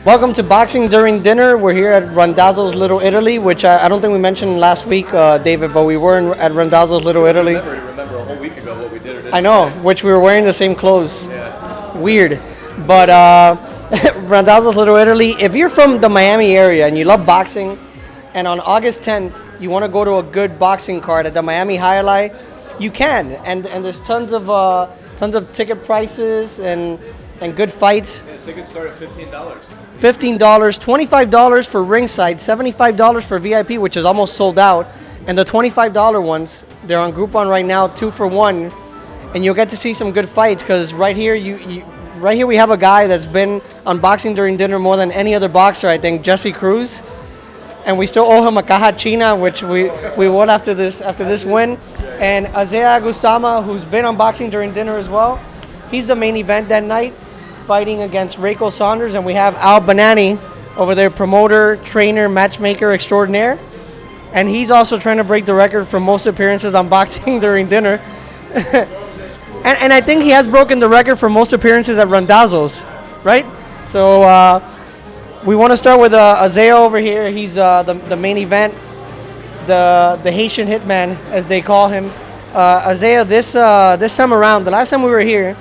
Welcome to Boxing During Dinner. We're here at Randazzo's Little Italy, which I don't think we mentioned last week, David, but we were at Randazzo's Little Italy. I remember a whole week ago what we did or didn't. I know, which we were wearing the same clothes. Yeah. Weird. But Randazzo's Little Italy, if you're from the Miami area and you love boxing, and on August 10th, you want to go to a good boxing card at the Miami Jai-Alai, you can. And there's tons of ticket prices and good fights. Yeah, tickets start at $15. $15, $25 for ringside, $75 for VIP, which is almost sold out. And the $25 ones, they're on Groupon right now, 2 for 1. And you'll get to see some good fights because right here we have a guy that's been on Boxing During Dinner more than any other boxer, I think, Jessy Cruz. And we still owe him a caja china, which we won after this win. And Azea Agustama, who's been on Boxing During Dinner as well, he's the main event that night, fighting against Rayco Sanders, and we have Bonanni over there, promoter, trainer, matchmaker extraordinaire, and he's also trying to break the record for most appearances on Boxing During Dinner. and I think he has broken the record for most appearances at Randazzo's, right? So we want to start with Azea over here. He's the main event, the Haitian Hitman, as they call him. Azea, this time around, the last time we were here,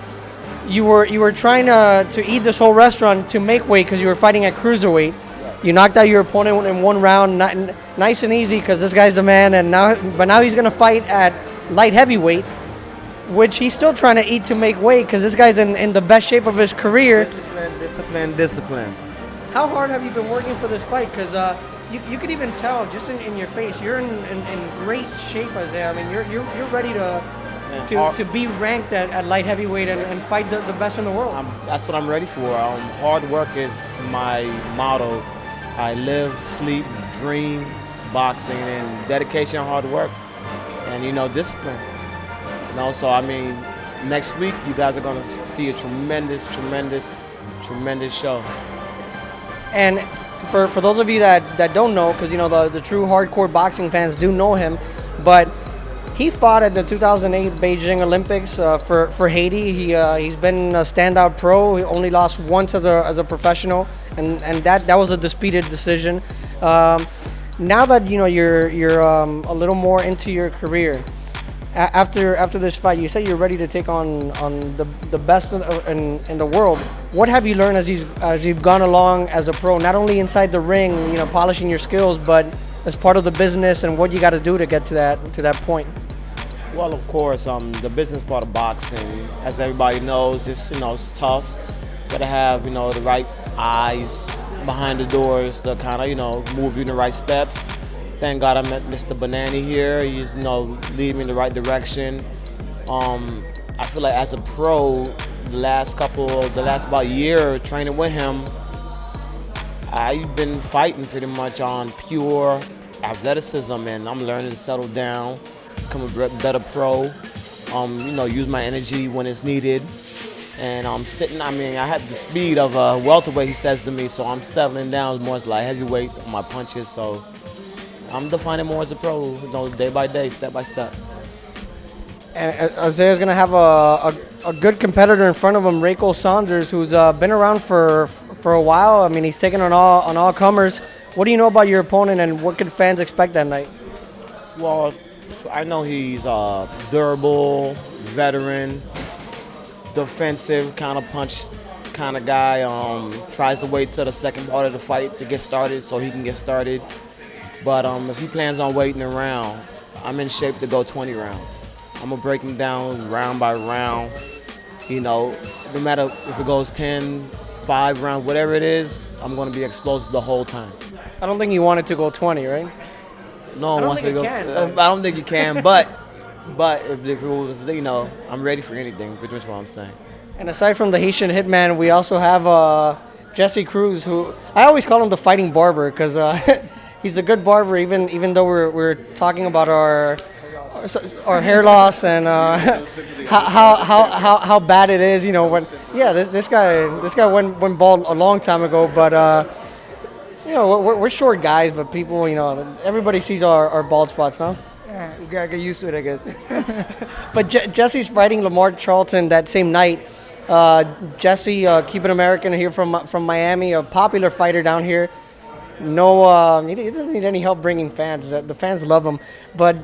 you were trying to eat this whole restaurant to make weight because you were fighting at cruiserweight. You knocked out your opponent in one round, nice and easy because this guy's the man. But now he's gonna fight at light heavyweight, which he's still trying to eat to make weight because this guy's in the best shape of his career. Discipline. How hard have you been working for this fight? Because you could even tell just in your face, you're in great shape, Azea. I mean, you're ready to be ranked at light heavyweight and fight the best in the world. That's what I'm ready for. Hard work is my motto. I live, sleep, dream boxing, and dedication, hard work, and discipline. So I mean, next week you guys are gonna see a tremendous show. And for those of you that don't know, because the true hardcore boxing fans do know him, but he fought at the 2008 Beijing Olympics for Haiti. He's been a standout pro. He only lost once as a professional, and that was a disputed decision. Now that you're a little more into your career, after this fight, you say you're ready to take on the best in the world. What have you learned as you've gone along as a pro? Not only inside the ring, polishing your skills, but as part of the business and what you got to do to get to that point. Well, of course, the business part of boxing, as everybody knows, it's tough. Gotta have the right eyes behind the doors to kind of move you in the right steps. Thank God I met Mr. Bonanni here. He's leading me in the right direction. I feel like as a pro, the last about year training with him, I've been fighting pretty much on pure athleticism, and I'm learning to settle down, become a better pro, use my energy when it's needed. And I'm I had the speed of a welterweight, he says to me, so I'm settling down more as like heavyweight on my punches, so I'm defining more as a pro, day by day, step by step. And Azea's going to have a good competitor in front of him, Rayco Sanders, who's been around for a while. I mean, he's taken on all comers. What do you know about your opponent, and what could fans expect that night? Well, I know he's durable, veteran, defensive kind of punch kind of guy. Tries to wait till the second part of the fight to get started so he can get started. But if he plans on waiting around, I'm in shape to go 20 rounds. I'm going to break him down round by round. No matter if it goes 10, 5 rounds, whatever it is, I'm going to be explosive the whole time. I don't think you want it to go 20, right? No one wants to go. I don't think you can, but if it was, I'm ready for anything, which is what I'm saying. And aside from the Haitian Hitman, we also have Jessy Cruz, who I always call him the fighting barber because he's a good barber, even though we're talking about our hair loss and how bad it is. This guy went bald a long time ago, but we're short guys, but people, everybody sees our bald spots, no? Yeah, you gotta get used to it, I guess. But Jesse's fighting Lamar Charlton that same night. Jessy, Cuban American here from Miami, a popular fighter down here. No, he doesn't need any help bringing fans. The fans love him. But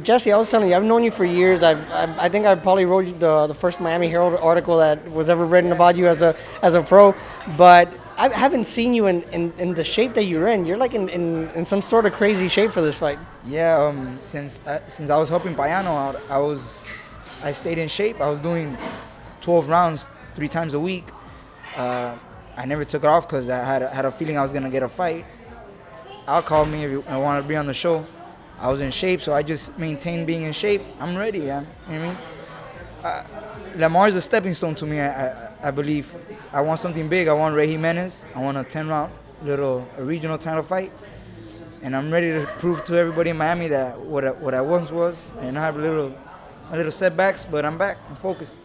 Jessy, I was telling you, I've known you for years. I think I probably wrote you the first Miami Herald article that was ever written about you as a pro. But I haven't seen you in the shape that you're in. You're like in some sort of crazy shape for this fight. Yeah, since I was helping Payano out, I stayed in shape. I was doing 12 rounds 3 times a week. I never took it off because I had a feeling I was gonna get a fight. Al called me if I wanted to be on the show. I was in shape, so I just maintained being in shape. I'm ready, yeah. You know what I mean? Lamar is a stepping stone to me, I believe. I want something big. I want Ray Jimenez. I want a 10-round a regional title fight. And I'm ready to prove to everybody in Miami that what I once was. And I have a little setbacks, but I'm back. I'm focused.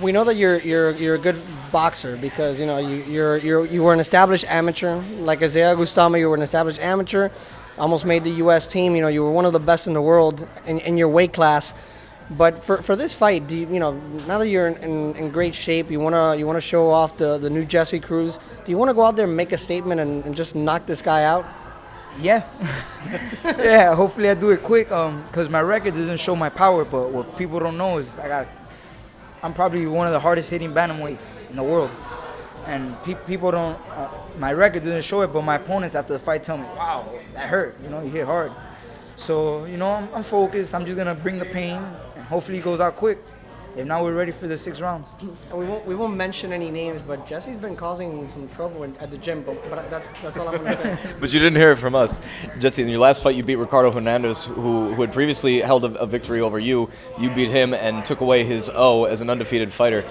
We know that you're a good boxer because you know you were an established amateur, like Azea Agustama. You were an established amateur, almost made the U.S. team. You know, you were one of the best in the world in your weight class. But for this fight, now that you're in great shape, you wanna show off the new Jessy Cruz. Do you want to go out there and make a statement and just knock this guy out? Yeah, yeah. Hopefully I do it quick. Cause my record doesn't show my power, but what people don't know is I'm probably one of the hardest hitting bantamweights in the world, and people don't. My record doesn't show it, but my opponents after the fight tell me, "Wow, that hurt. You know, you hit hard." So you know, I'm focused. I'm just gonna bring the pain, and hopefully it goes out quick. If not, we're ready for the 6 rounds. And we won't mention any names, but Jesse's been causing some trouble at the gym. But that's all I'm gonna say. But you didn't hear it from us. Jessy, in your last fight, you beat Ricardo Hernandez, who had previously held a victory over you. You beat him and took away his O as an undefeated fighter.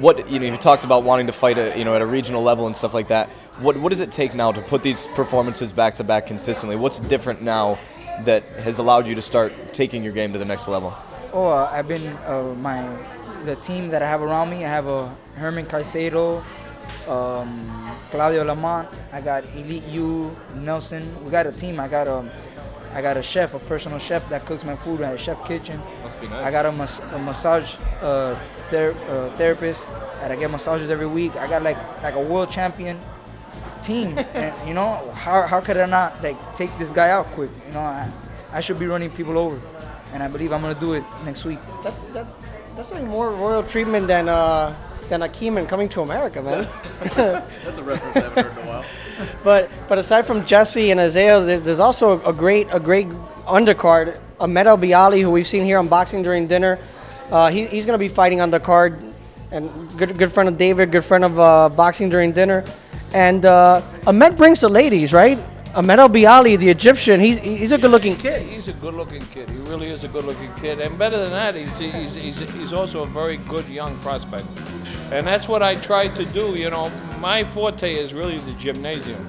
What you talked about wanting to fight at a regional level and stuff like that. What does it take now to put these performances back to back consistently? What's different now that has allowed you to start taking your game to the next level? Oh, I've been the team that I have around me. I have Herman Caicedo, Claudio Lamont. I got Elite U, Nelson. We got a team. I got a chef, a personal chef that cooks my food at a chef kitchen. Must be nice. I got a massage therapist that I get massages every week. I got like a world champion team, and you know how could I not take this guy out quick? You know, I should be running people over. And I believe I'm gonna do it next week. That's like more royal treatment than Akeem coming to America, man. That's a reference I haven't heard in a while. But aside from Jessy and Azea, there's also a great undercard. Ahmed El-Bialy, who we've seen here on Boxing During Dinner, he's gonna be fighting on the card, and good friend of David, good friend of Boxing During Dinner, and Ahmed brings the ladies, right? Ahmed El-Bialy, the Egyptian, he's a good-looking kid. He's a good-looking kid. He really is a good-looking kid, and better than that, he's also a very good young prospect. And that's what I tried to do. You know, my forte is really the gymnasium,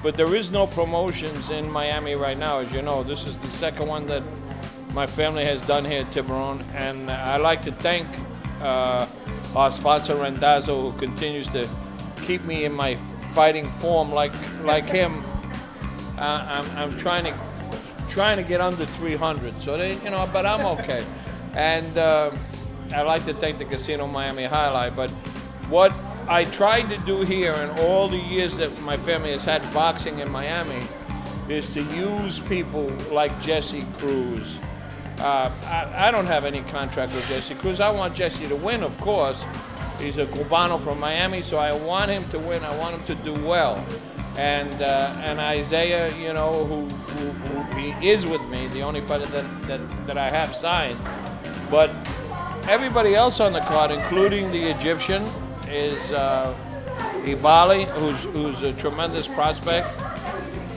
but there is no promotions in Miami right now. As you know, this is the second one that my family has done here at Tiburon, and I like to thank our sponsor Randazzo, who continues to keep me in my fighting form like him. I'm trying to get under 300, so but I'm okay. And I'd like to thank the Casino Miami Jai-Alai. But what I tried to do here in all the years that my family has had boxing in Miami is to use people like Jessy Cruz. I don't have any contract with Jessy Cruz. I want Jessy to win, of course. He's a Cubano from Miami, so I want him to win. I want him to do well. And Isaiah, who he is with me, the only fighter that I have signed. But everybody else on the card, including the Egyptian, is Ibali, who's a tremendous prospect.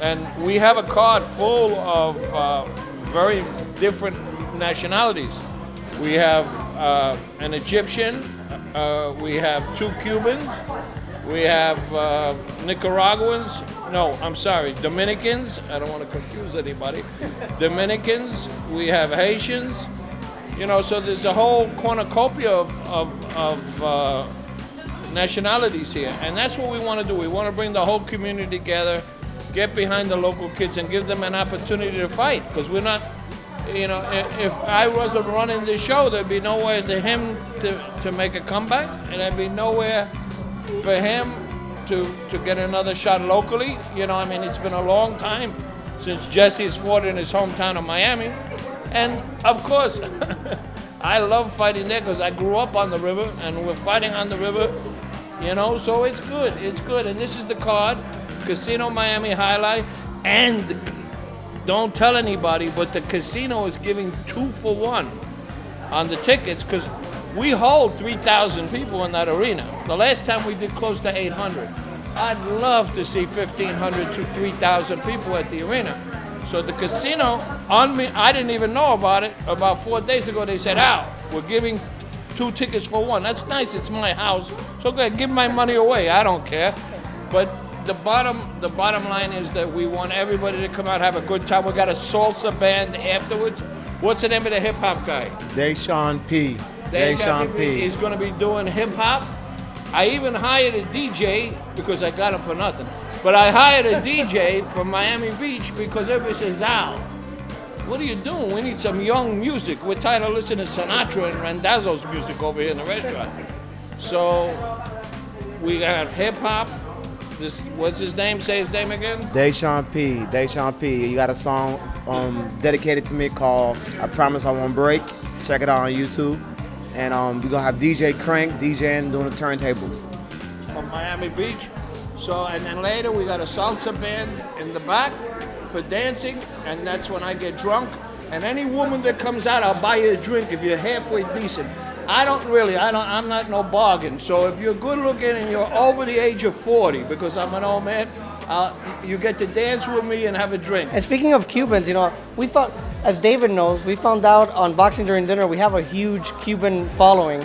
And we have a card full of very different nationalities. We have an Egyptian, we have 2 Cubans, we have Nicaraguans, Dominicans, I don't want to confuse anybody, Dominicans, we have Haitians, so there's a whole cornucopia of nationalities here, and that's what we want to do. We want to bring the whole community together, get behind the local kids and give them an opportunity to fight, because we're not You know, if I wasn't running the show, there'd be nowhere for him to make a comeback, and there'd be nowhere for him to get another shot locally. You know, I mean, it's been a long time since Jesse's fought in his hometown of Miami. And of course, I love fighting there because I grew up on the river and we're fighting on the river, you know, so it's good, it's good. And this is the card, Casino Miami Jai-Alai, and don't tell anybody, but the casino is giving 2 for 1 on the tickets because we hold 3,000 people in that arena. The last time we did close to 800. I'd love to see 1,500 to 3,000 people at the arena. So the casino, on me, I didn't even know about it. About 4 days ago, they said, Al, we're giving 2 tickets for 1. That's nice, it's my house. So go ahead, give my money away, I don't care. But the bottom line is that we want everybody to come out, have a good time. We got a salsa band afterwards. What's the name of the hip hop guy? Deshaun P. Deshaun P. He's gonna be doing hip hop. I even hired a DJ because I got him for nothing. But I hired a DJ from Miami Beach because everybody says, Al, what are you doing? We need some young music. We're tired of listening to Sinatra and RANDAZZO'S music over here in the restaurant. So we got hip hop. This, what's his name? Say his name again. Deshaun P. Deshaun P. You got a song dedicated to me called "I Promise I Won't Break." Check it out on YouTube. And we're gonna have DJ Crank DJing, doing the turntables. From Miami Beach. So, and then later we got a salsa band in the back for dancing, and that's when I get drunk. And any woman that comes out, I'll buy you a drink if you're halfway decent. I'm not no bargain. So if you're good looking and you're over the age of 40, because I'm an old man, you get to dance with me and have a drink. And speaking of Cubans, you know, we found, as David knows, we found out on Boxing During Dinner, we have a huge Cuban following.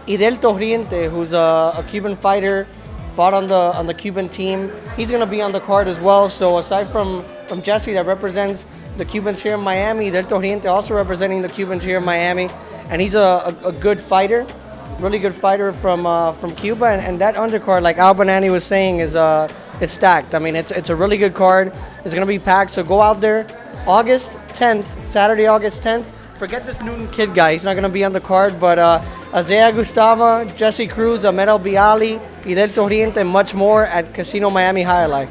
Idel Torriente, who's a Cuban fighter, fought on the Cuban team. He's gonna be on the card as well. So aside from Jessy that represents the Cubans here in Miami, Idel Torriente also representing the Cubans here in Miami. And he's a good fighter, really good fighter from Cuba. And that undercard, like Al Bonanni was saying, is stacked. I mean, it's a really good card. It's gonna be packed. So go out there, August 10th, Saturday, August 10th. Forget this Newton kid guy. He's not gonna be on the card, but Azea Agustama, Jessy Cruz, Ahmed El Biali, Idel Torriente, and much more at Casino Miami Jai-Alai.